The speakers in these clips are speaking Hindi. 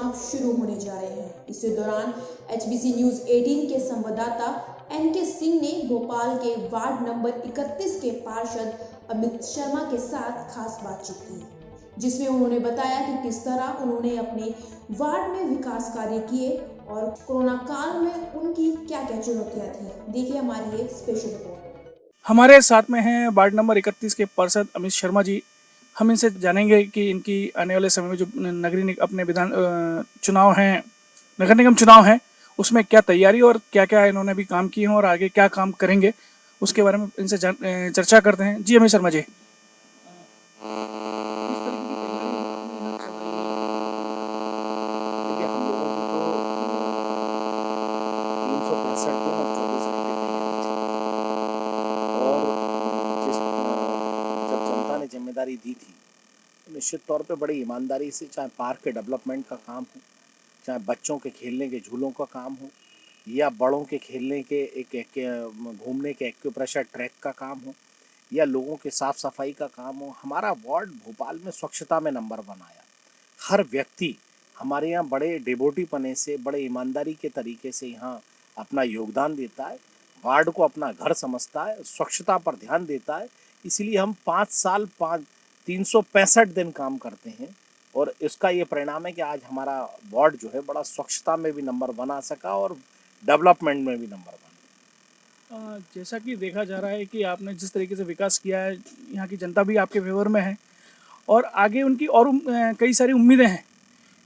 चुनाव शुरू होने जा रहे हैं। इसी दौरान HBC न्यूज 18 के संवाददाता NK सिंह ने भोपाल के वार्ड नंबर 31 के पार्षद अमित शर्मा के साथ खास बातचीत की, जिसमें उन्होंने बताया कि किस तरह उन्होंने अपने वार्ड में विकास कार्य किए और कोरोना काल में उनकी क्या-क्या चुनौतियां थी। देखिए हमारी एक स्पेशल रिपोर्ट। हमारे साथ में हैं वार्ड नंबर 31 के पार्षद अमित शर्मा जी। हम इनसे जानेंगे कि इनकी आने वाले समय में जो अपने चुनाव हैं, नगर निगम चुनाव हैं, उसमें क्या तैयारी और क्या क्या इन्होंने अभी काम किए हैं और आगे क्या काम करेंगे, उसके बारे में इनसे चर्चा करते हैं। जी अमित शर्मा जी, देखिए, हम लोगों की तो 365 दिन और 24 घंटे तैयारी थी। और जब जनता ने जिम्मेदारी दी थी तो निश्चित तौर पे बड़ी ईमानदारी से, चाहे पार्क के डेवलपमेंट का काम हो, चाहे बच्चों के खेलने के झूलों का काम हो, या बड़ों के खेलने के घूमने के एक्यूप्रेशर ट्रैक का काम हो, या लोगों के साफ सफाई का काम हो, हमारा वार्ड भोपाल में स्वच्छता में नंबर 1 आया। हर व्यक्ति हमारे यहाँ बड़े डिवोटी पने से, बड़े ईमानदारी के तरीके से यहाँ अपना योगदान देता है, वार्ड को अपना घर समझता है, स्वच्छता पर ध्यान देता है। इसीलिए हम 5 साल 365 दिन काम करते हैं और इसका ये परिणाम है कि आज हमारा वार्ड जो है बड़ा स्वच्छता में भी नंबर 1 आ सका और डेवलपमेंट में भी नंबर 1। जैसा कि देखा जा रहा है कि आपने जिस तरीके से विकास किया है, यहाँ की जनता भी आपके फेवर में है और आगे उनकी और कई सारी उम्मीदें हैं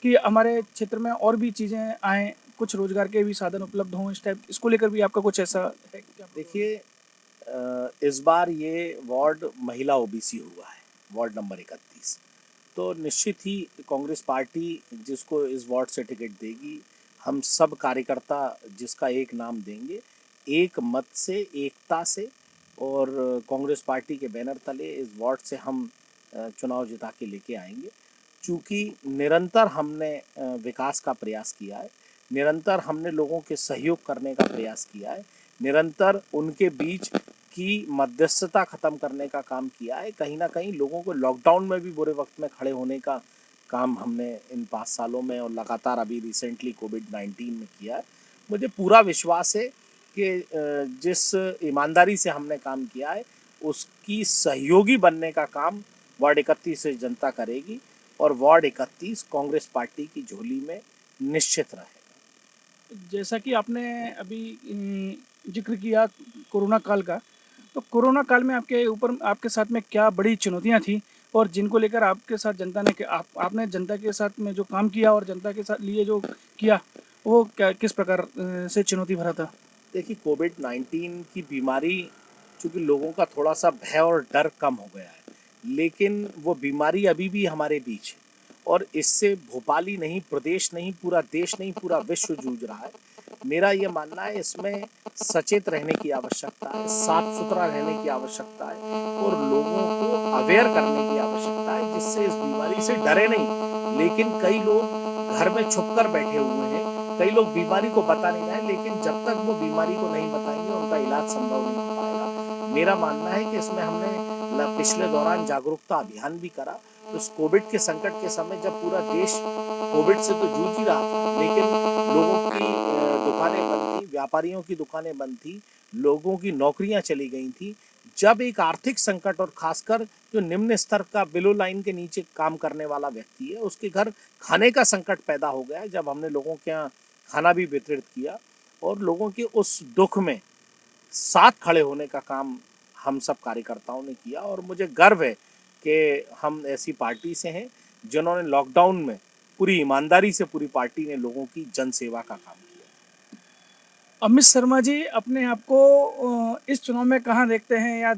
कि हमारे क्षेत्र में और भी चीज़ें आएँ, कुछ रोजगार के भी साधन उपलब्ध हों। इस टाइप इसको लेकर भी आपका कुछ ऐसा है क्या? देखिए, इस बार ये वार्ड महिला ओबीसी हुआ है, वार्ड नंबर 31। तो निश्चित ही कांग्रेस पार्टी जिसको इस वार्ड से टिकट देगी, हम सब कार्यकर्ता जिसका एक नाम देंगे, एक मत से, एकता से, और कांग्रेस पार्टी के बैनर तले इस वार्ड से हम चुनाव जिता के लेके आएंगे। चूँकि निरंतर हमने विकास का प्रयास किया है, निरंतर हमने लोगों के सहयोग करने का प्रयास किया है, निरंतर उनके बीच की मध्यस्थता खत्म करने का काम किया है। कहीं ना कहीं लोगों को लॉकडाउन में भी बुरे वक्त में खड़े होने का काम हमने इन 5 सालों में और लगातार अभी रिसेंटली कोविड-19 में किया है। मुझे पूरा विश्वास है कि जिस ईमानदारी से हमने काम किया है उसकी सहयोगी बनने का काम वार्ड 31 से जनता करेगी और वार्ड 31 कांग्रेस पार्टी की झोली में निश्चित रहेगा। जैसा कि आपने अभी जिक्र किया कोरोना काल का, तो कोरोना काल में आपके साथ में क्या बड़ी चुनौतियां थी और जिनको लेकर आपके साथ जनता ने आपने जनता के साथ में जो काम किया और जनता के साथ लिए जो किया, वो क्या किस प्रकार से चुनौती भरा था? देखिए, कोविड-19 की बीमारी, चूँकि लोगों का थोड़ा सा भय और डर कम हो गया है, लेकिन वो बीमारी अभी भी हमारे बीच है और इससे भोपाल ही नहीं, प्रदेश नहीं, पूरा देश नहीं, पूरा विश्व जूझ रहा है। मेरा ये मानना है इसमें सचेत रहने की आवश्यकता है, साफ सुथरा रहने की आवश्यकता है और लोगों को अवेयर करने की आवश्यकता है, जिससे इस बीमारी से डरे नहीं। लेकिन कई लोग घर में छुप कर बैठे हुए हैं, कई लोग बीमारी को बता नहीं रहे, लेकिन जब तक वो बीमारी को नहीं बताएंगे उनका इलाज संभव नहीं हो पाएगा। मेरा मानना है कि इसमें हमने पिछले दौरान जागरूकता अभियान भी करा। तो इस कोविड के संकट के समय जब पूरा देश कोविड से तो जूझ ही रहा था, लेकिन लोगों की दुकानें बंद थी, व्यापारियों की दुकानें बंद थी, लोगों की नौकरियां चली गई थी। जब एक आर्थिक संकट और खासकर जो निम्न स्तर का बिलो लाइन के नीचे काम करने वाला व्यक्ति है, उसके घर खाने का संकट पैदा हो गया, जब हमने लोगों के यहाँ खाना भी वितरित किया और लोगों के उस दुख में साथ खड़े होने का काम हम सब कार्यकर्ताओं ने किया। और मुझे गर्व है कि हम ऐसी पार्टी से हैं जिन्होंने लॉकडाउन में पूरी ईमानदारी से, पूरी पार्टी ने लोगों की जन सेवा का काम किया। अमित शर्मा जी, अपने आप को इस चुनाव में कहाँ देखते हैं, या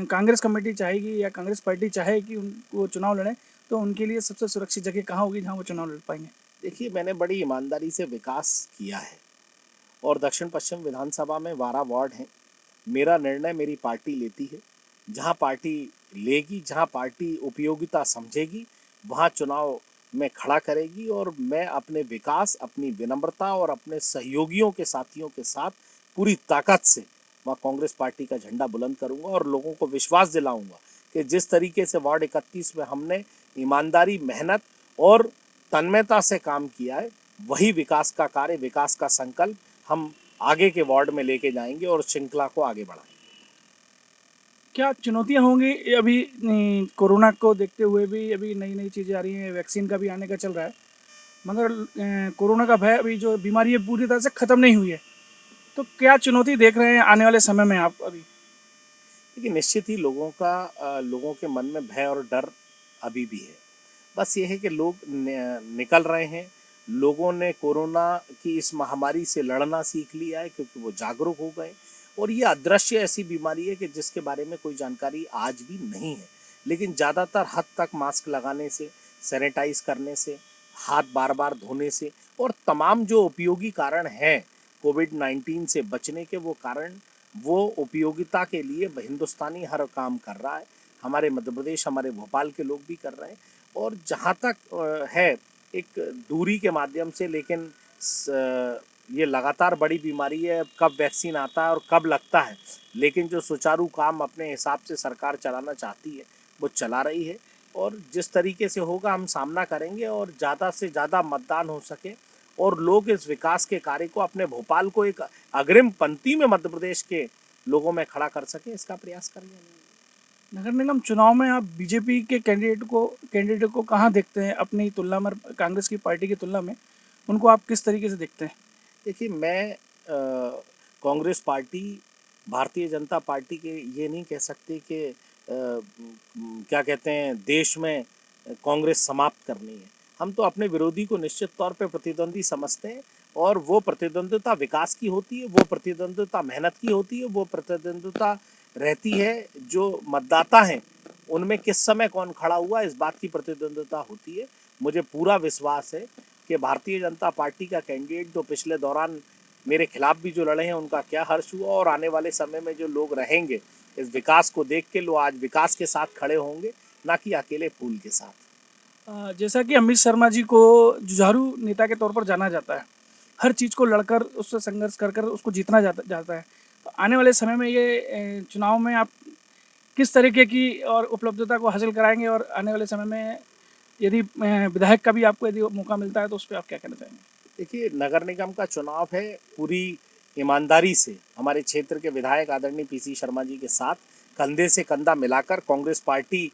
कांग्रेस कमेटी चाहेगी या कांग्रेस पार्टी चाहे कि वो चुनाव लड़ें, तो उनके लिए सबसे सुरक्षित जगह कहाँ होगी जहाँ वो चुनाव लड़ पाएंगे? देखिए, मैंने बड़ी ईमानदारी से विकास किया है और दक्षिण पश्चिम विधानसभा में 12 वार्ड हैं। मेरा निर्णय मेरी पार्टी लेती है, जहां पार्टी लेगी, जहां पार्टी उपयोगिता समझेगी, वहां चुनाव में खड़ा करेगी और मैं अपने विकास, अपनी विनम्रता और अपने सहयोगियों के साथियों के साथ पूरी ताकत से वहाँ कांग्रेस पार्टी का झंडा बुलंद करूंगा और लोगों को विश्वास दिलाऊंगा कि जिस तरीके से वार्ड 31 में हमने ईमानदारी, मेहनत और तन्मयता से काम किया है, वही विकास का कार्य, विकास का संकल्प हम आगे के वार्ड में लेके जाएंगे और श्रृंखला को आगे बढ़ाएंगे। क्या चुनौतियां होंगी ये अभी कोरोना को देखते हुए भी? अभी नई नई चीज़ें आ रही हैं, वैक्सीन का भी आने का चल रहा है, मगर कोरोना का भय, अभी जो बीमारी है पूरी तरह से ख़त्म नहीं हुई है, तो क्या चुनौती देख रहे हैं आने वाले समय में आप अभी? देखिए, निश्चित ही लोगों के मन में भय और डर अभी भी है। बस ये है कि लोग निकल रहे हैं। लोगों ने कोरोना की इस महामारी से लड़ना सीख लिया है, क्योंकि वो जागरूक हो गए। और ये अदृश्य ऐसी बीमारी है कि जिसके बारे में कोई जानकारी आज भी नहीं है, लेकिन ज़्यादातर हद तक मास्क लगाने से, सैनिटाइज करने से, हाथ बार बार धोने से और तमाम जो उपयोगी कारण हैं कोविड-19 से बचने के, वो कारण, वो उपयोगिता के लिए हिंदुस्तानी हर काम कर रहा है। हमारे मध्य प्रदेश, हमारे भोपाल के लोग भी कर रहे हैं। और जहाँ तक है एक दूरी के माध्यम से, लेकिन ये लगातार बड़ी बीमारी है, कब वैक्सीन आता है और कब लगता है, लेकिन जो सुचारू काम अपने हिसाब से सरकार चलाना चाहती है वो चला रही है। और जिस तरीके से होगा हम सामना करेंगे, और ज़्यादा से ज़्यादा मतदान हो सके और लोग इस विकास के कार्य को, अपने भोपाल को एक अग्रिम पंक्ति में मध्य प्रदेश के लोगों में खड़ा कर सके, इसका प्रयास करेंगे। नगर निगम चुनाव में आप बीजेपी के कैंडिडेट को कहाँ देखते हैं अपनी तुलना में, कांग्रेस की पार्टी की तुलना में उनको आप किस तरीके से देखते हैं? देखिए, मैं कांग्रेस पार्टी, भारतीय जनता पार्टी के ये नहीं कह सकते कि क्या कहते हैं, देश में कांग्रेस समाप्त करनी है। हम तो अपने विरोधी को निश्चित तौर पे प्रतिद्वंदी समझते हैं, और वो प्रतिद्वंदिता विकास की होती है, वो प्रतिद्वंदिता मेहनत की होती है, वो प्रतिद्वंदिता रहती है जो मतदाता हैं उनमें किस समय कौन खड़ा हुआ, इस बात की प्रतिद्वंदिता होती है। मुझे पूरा विश्वास है कि भारतीय जनता पार्टी का कैंडिडेट, जो पिछले दौरान मेरे खिलाफ भी जो लड़े हैं, उनका क्या हर्ष हुआ, और आने वाले समय में जो लोग रहेंगे इस विकास को देख के, लोग आज विकास के साथ खड़े होंगे, ना कि अकेले फूल के साथ। जैसा कि अमित शर्मा जी को जुझारू नेता के तौर पर जाना जाता है, हर चीज़ को लड़कर, उससे संघर्ष कर कर उसको जीतना जाता है, तो आने वाले समय में ये चुनाव में आप किस तरीके की और उपलब्धता को हासिल कराएंगे? और आने वाले समय में यदि विधायक का भी आपको यदि मौका मिलता है तो उस पर आप क्या कहना चाहेंगे? देखिए, नगर निगम का चुनाव है, पूरी ईमानदारी से हमारे क्षेत्र के विधायक आदरणीय पीसी शर्मा जी के साथ कंधे से कंधा मिलाकर कांग्रेस पार्टी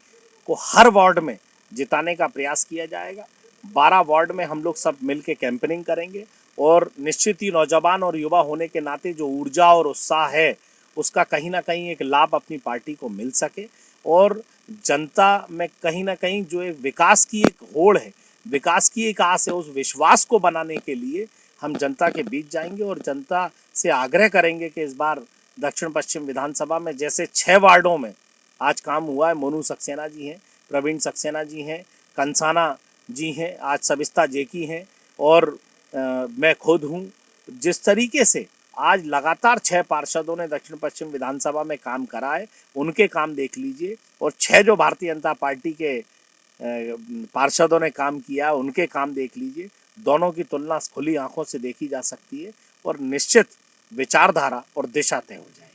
को हर वार्ड में जिताने का प्रयास किया जाएगा। 12 वार्ड में हम लोग सब मिल के कैंपेनिंग करेंगे, और निश्चित ही नौजवान और युवा होने के नाते जो ऊर्जा और उत्साह है, उसका कहीं ना कहीं एक लाभ अपनी पार्टी को मिल सके, और जनता में कहीं ना कहीं जो एक विकास की एक होड़ है, विकास की एक आस है, उस विश्वास को बनाने के लिए हम जनता के बीच जाएंगे, और जनता से आग्रह करेंगे कि इस बार दक्षिण पश्चिम विधानसभा में जैसे 6 वार्डों में आज काम हुआ है, मोनू सक्सेना जी हैं, प्रवीण सक्सेना जी हैं, कंसाना जी हैं, आज सबिस्ता जेकी हैं, और मैं खुद हूँ। जिस तरीके से आज लगातार 6 पार्षदों ने दक्षिण पश्चिम विधानसभा में काम करा है, उनके काम देख लीजिए, और 6 जो भारतीय जनता पार्टी के पार्षदों ने काम किया, उनके काम देख लीजिए। दोनों की तुलना खुली आंखों से देखी जा सकती है, और निश्चित विचारधारा और दिशा तय हो जाए।